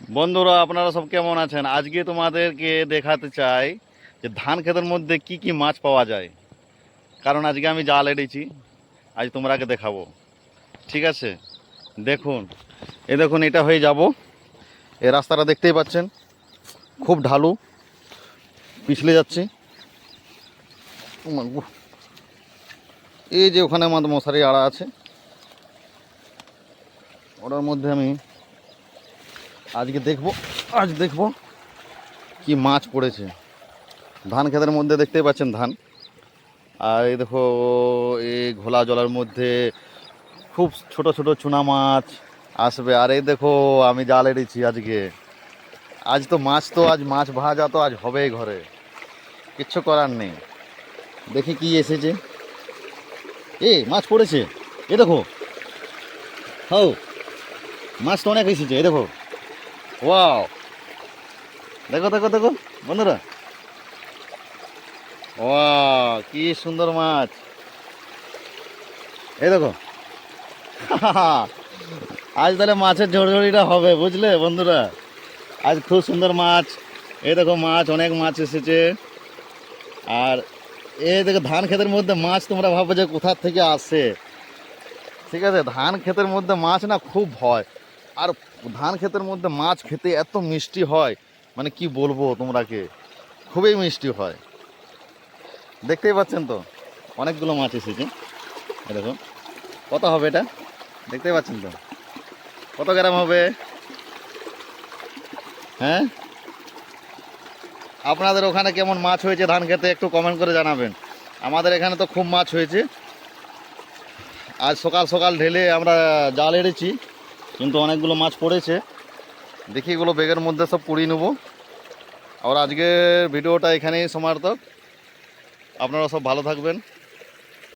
বন্ধুরা, আপনারা সব কেমন আছেন? আজকে তোমাদেরকে দেখাতে চাই যে ধান ক্ষেতের মধ্যে কি কি মাছ পাওয়া যায়। কারণ আজকে আমি জাল এড়েছি, আজ তোমরাকে দেখাবো। ঠিক আছে, দেখুন। দেখুন, এটা হয়ে যাব। এই রাস্তাটা দেখতেই পাচ্ছেন, খুব ঢালু, পিছলে যাচ্ছি। এই যে ওখানে আমাদের মশারি আড়া আছে, ওটার মধ্যে আমি আজকে দেখবো কি মাছ পড়েছে। ধান ক্ষেতের মধ্যে দেখতেই পাচ্ছেন ধান। আর এই দেখো, এই ঘোলা জলের মধ্যে খুব ছোট ছোট চুনা মাছ আসবে। আর এই দেখো, আমি জাল এড়েছি আজকে। আজ মাছ ভাজা তো আজ হবেই ঘরে, কিচ্ছু করার নেই। দেখি কি এসেছে। মাছ পড়েছে, এ দেখো। হও, মাছ তো অনেক এসেছে, এ দেখো। ওয়াও, দেখো দেখো দেখো বন্ধুরা, ওয়াও কি সুন্দর মাছ। এই দেখো। আজ তাহলে মাছের ঝড়ঝড়িটা হবে, বুঝলে বন্ধুরা। আজ খুব সুন্দর মাছ। এই দেখো, অনেক মাছ এসেছে। আর দেখো, ধান ক্ষেতের মধ্যে মাছ তোমরা ভাবো যে কোথা থেকে আসে। ঠিক আছে, ধান ক্ষেতের মধ্যে মাছ না খুব ভয়। আর ধান ক্ষেতের মধ্যে মাছ খেতে এত মিষ্টি হয়, মানে কি বলবো তোমরাকে, খুবই মিষ্টি হয়। দেখতেই পাচ্ছেন তো, অনেকগুলো মাছ এসেছে। দেখো কত হবে এটা, দেখতেই পাচ্ছেন তো, কত গ্রাম হবে? হ্যাঁ, আপনাদের ওখানে কেমন মাছ হয়েছে ধান খেতে একটু কমেন্ট করে জানাবেন। আমাদের এখানে তো খুব মাছ হয়েছে। আজ সকাল সকাল ঢেলে আমরা জাল এড়েছি, কিন্তু অনেকগুলো মাছ পড়েছে। দেখি এগুলো ব্যাগের মধ্যে সব পুড়িয়ে নেবো। আর আজকের ভিডিওটা এখানেই সমাপ্ত। আপনারা সব ভালো থাকবেন।